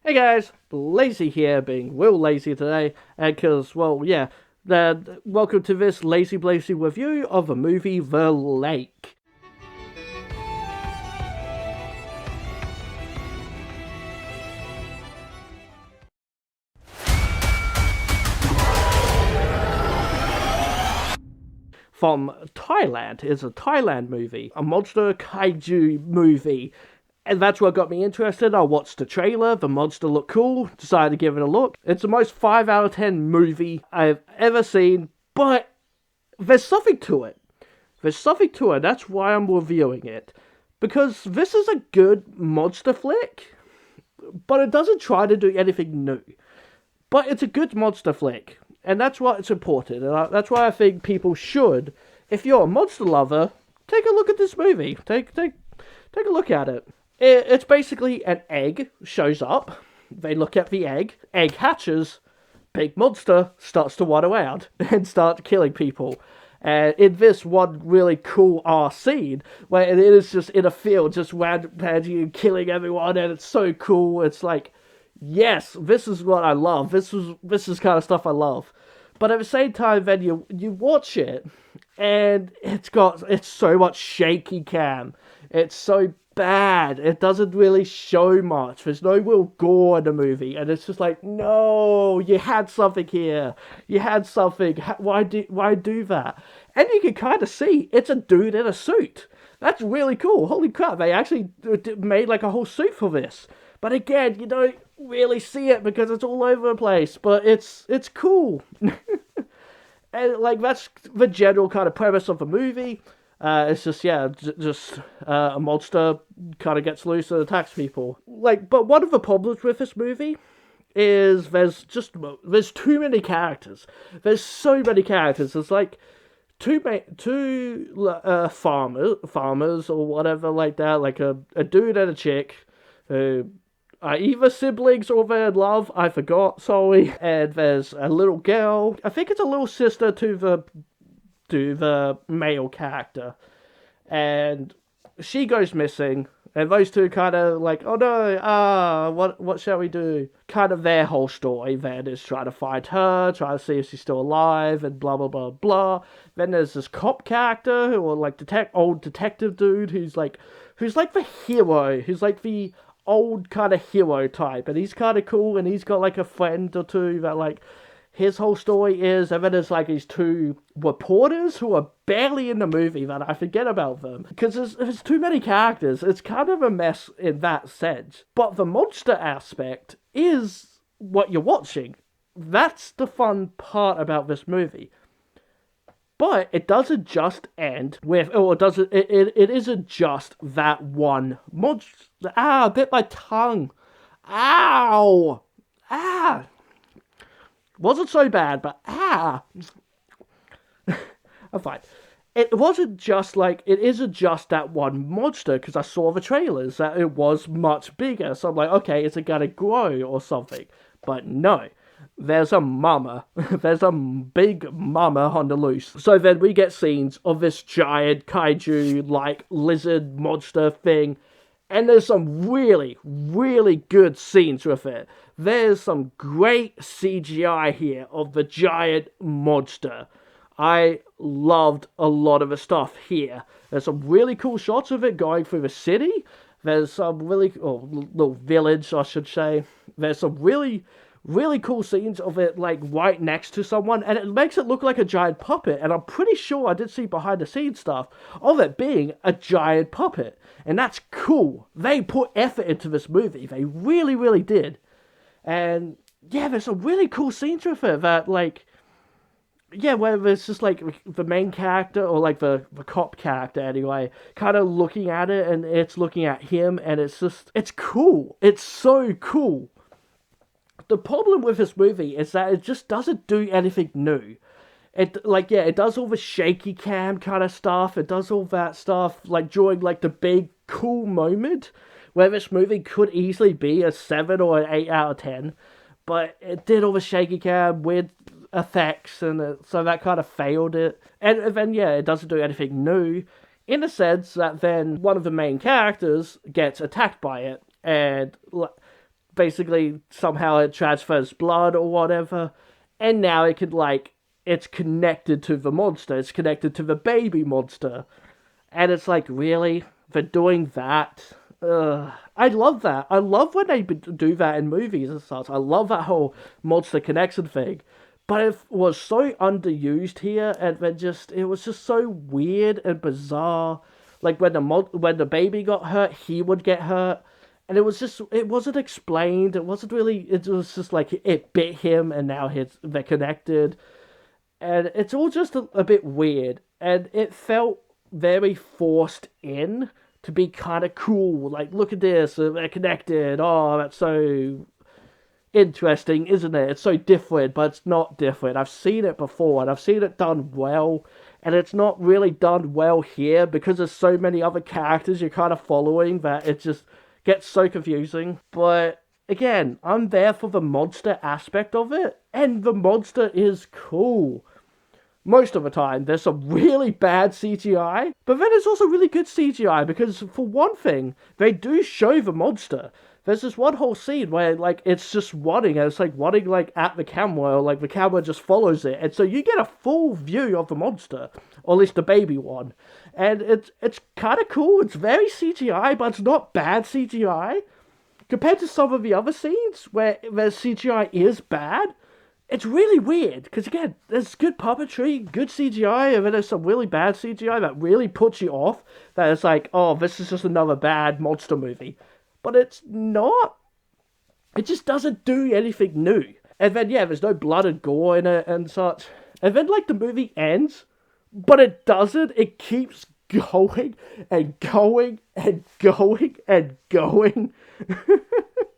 Hey guys, Lazy here, being real lazy today, and cause, well, yeah, welcome to this Lazy Blazie review of the movie The Lake. From Thailand. It's a Thailand movie, a monster kaiju movie. And that's what got me interested. I watched the trailer, the monster looked cool, decided to give it a look. It's the most 5 out of 10 movie I've ever seen, but there's something to it. There's something to it, that's why I'm reviewing it. Because this is a good monster flick, but it doesn't try to do anything new. But it's a good monster flick, and that's why it's important. And that's why I think people should, if you're a monster lover, take a look at this movie. Take a look at it. It's basically an egg shows up. They look at the egg hatches, big monster starts to run around and start killing people. And in this one really cool scene, where it is just in a field, just randomly killing everyone, and it's so cool. It's like, yes, this is what I love. This is kind of stuff I love. But at the same time, then you watch it, and it's so much shaky cam. It's so bad. It doesn't really show much. There's no real gore in the movie, and it's just like, no, you had something here. You had something. Why do that? And you can kind of see it's a dude in a suit. That's really cool. Holy crap! They actually made like a whole suit for this. But again, you don't really see it because it's all over the place. But it's cool. And like that's the general kind of premise of the movie. It's just a monster kind of gets loose and attacks people. Like, but one of the problems with this movie is there's too many characters. There's so many characters. It's like two farmers or whatever like that, like a dude and a chick who are either siblings or they're in love. I forgot. Sorry. And there's a little girl. I think it's a little sister to the male character, and she goes missing, and those two kind of like, oh no, what shall we do? Kind of their whole story then is trying to find her, trying to see if she's still alive, and blah blah blah blah. Then there's this cop character who, or like old detective dude who's like the hero, who's like the old kind of hero type, and he's kind of cool, and he's got like a friend or two that like his whole story is, and then there's like these two reporters who are barely in the movie that I forget about them. Because there's too many characters. It's kind of a mess in that sense. But the monster aspect is what you're watching. That's the fun part about this movie. But it doesn't just end with, or it isn't just that one monster. I bit my tongue. Ow! Wasn't so bad, but I'm fine. It isn't just that one monster, because I saw the trailers that it was much bigger. So I'm like, okay, is it gonna grow or something? But no. There's a mama. There's a big mama on the loose. So then we get scenes of this giant kaiju like lizard monster thing. And there's some really, really good scenes with it. There's some great CGI here of the giant monster. I loved a lot of the stuff here. There's some really cool shots of it going through the city. There's some little village, I should say. There's some really, really cool scenes of it like right next to someone, and it makes it look like a giant puppet. And I'm pretty sure I did see behind the scenes stuff of it being a giant puppet, and that's cool. They put effort into this movie. They really, really did. And yeah, there's some really cool scenes with it that like, yeah, where it's just like the main character, or like the cop character anyway, kind of looking at it, and it's looking at him, and it's cool. It's so cool. The problem with this movie is that it just doesn't do anything new. It does all the shaky cam kind of stuff. It does all that stuff like during like the big cool moment where this movie could easily be a 7 or an 8 out of 10. But it did all the shaky cam, weird effects, and so that kind of failed it. And then, yeah, it doesn't do anything new in the sense that then one of the main characters gets attacked by it. And basically somehow it transfers blood or whatever, and now it can like it's connected to the monster. It's connected to the baby monster, and it's like really they're doing that. I love that. I love when they do that in movies and such. I love that whole monster connection thing. But it was so underused here, and then just it was just so weird and bizarre. Like when the baby got hurt, he would get hurt, and it wasn't explained. It wasn't really. It was just like it bit him, and now they're connected, and it's all just a bit weird, and it felt very forced in to be kind of cool. Like, look at this, they're connected. Oh, that's so interesting, isn't it? It's so different, but it's not different. I've seen it before, and I've seen it done well, and it's not really done well here because there's so many other characters you're kind of following that it just gets so confusing. But again, I'm there for the monster aspect of it, and the monster is cool. Most of the time, there's some really bad CGI, but then there's also really good CGI because, for one thing, they do show the monster. There's this one whole scene where, like, it's just running, and it's, like, running, like, at the camera, or, like, the camera just follows it, and so you get a full view of the monster, or at least the baby one, and it's kind of cool. It's very CGI, but it's not bad CGI. Compared to some of the other scenes where the CGI is bad, it's really weird, because again, there's good puppetry, good CGI, and then there's some really bad CGI that really puts you off, that it's like, oh, this is just another bad monster movie. But it's not. It just doesn't do anything new. And then, yeah, there's no blood and gore in it and such. And then, like, the movie ends, but it doesn't. It keeps going and going and going and going.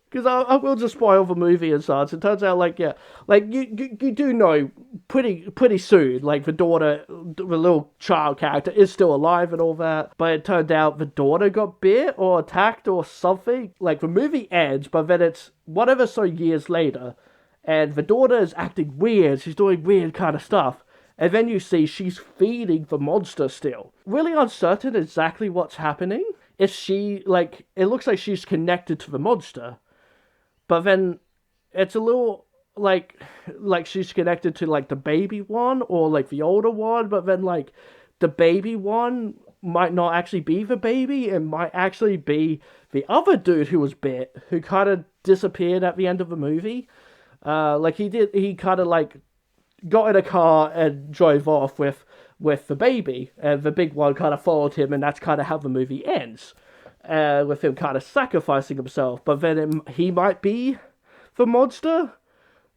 Because I will just spoil the movie and such. It turns out, like, yeah, like, you do know pretty soon, like, the daughter, the little child character, is still alive and all that. But it turned out the daughter got bit or attacked or something. Like, the movie ends, but then it's whatever so years later. And the daughter is acting weird. She's doing weird kind of stuff. And then you see she's feeding the monster still. Really uncertain exactly what's happening. If she, like, it looks like she's connected to the monster. But then it's a little like she's connected to like the baby one or like the older one, but then like the baby one might not actually be the baby. It might actually be the other dude who was bit, who kind of disappeared at the end of the movie. He kind of like got in a car and drove off with the baby, and the big one kind of followed him, and that's kind of how the movie ends. With him kind of sacrificing himself, but then he might be the monster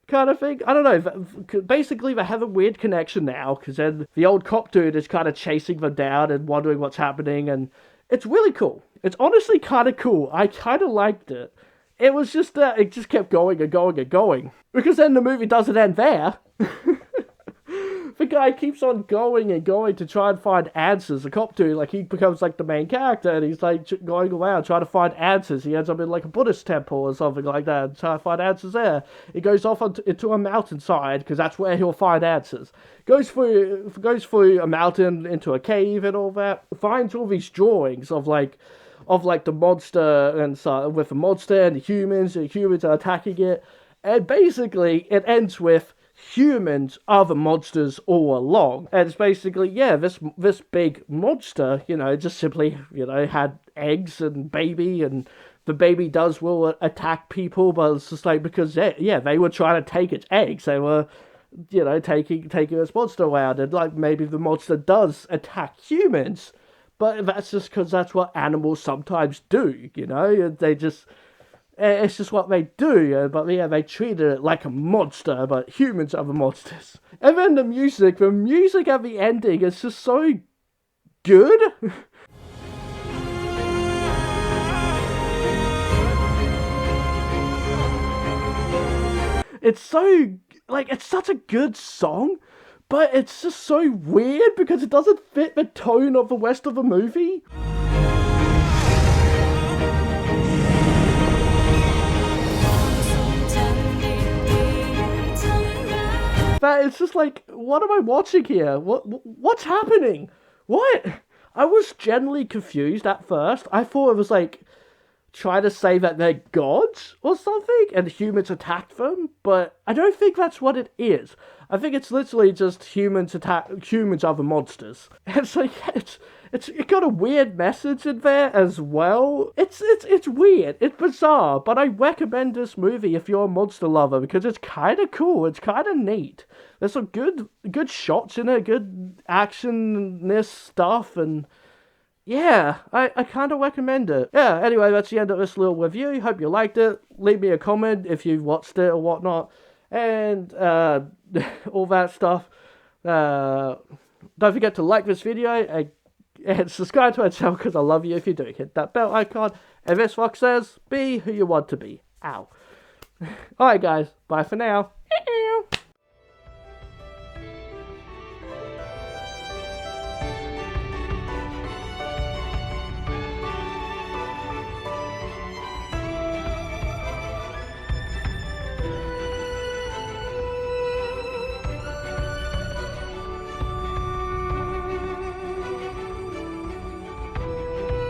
kind of thing. I don't know. Basically, they have a weird connection now, because then the old cop dude is kind of chasing them down and wondering what's happening, and it's really cool. It's honestly kind of cool. I kind of liked it. It was just that it just kept going and going and going, because then the movie doesn't end there. The guy keeps on going and going to try and find answers. The cop dude, like, he becomes, like, the main character, and he's, like, going around trying to find answers. He ends up in, like, a Buddhist temple or something like that, and trying to find answers there. He goes off into a mountainside, because that's where he'll find answers. Goes through a mountain into a cave and all that. Finds all these drawings of the monster, and so, with the monster and the humans are attacking it. And basically, it ends with humans are the monsters all along. And it's basically, yeah, this big monster, just simply, had eggs and baby, and the baby will attack people, but it's just like, because, they were trying to take its eggs. They were, taking its monster around, and, like, maybe the monster does attack humans, but that's just because that's what animals sometimes do, they just... It's just what they do, but yeah, they treated it like a monster, but humans are the monsters. And then the music at the ending is just so good. It's so, like, it's such a good song, but it's just so weird because it doesn't fit the tone of the rest of the movie. That it's just like, what am I watching here? What's happening? What? I was genuinely confused at first. I thought it was like try to say that they're gods or something and humans attack them, but I don't think that's what it is. I think it's literally just humans are the monsters. And so yeah, it got a weird message in there as well. It's weird. It's bizarre, but I recommend this movie if you're a monster lover because it's kind of cool. It's kind of neat. There's some good shots in it, good action-ness stuff, and yeah, I kind of recommend it. Yeah, anyway, that's the end of this little review. Hope you liked it. Leave me a comment if you watched it or whatnot. And all that stuff. Don't forget to like this video and subscribe to our channel because I love you if you do. Hit that bell icon. And VitoFox says, be who you want to be. Ow. Alright guys, bye for now.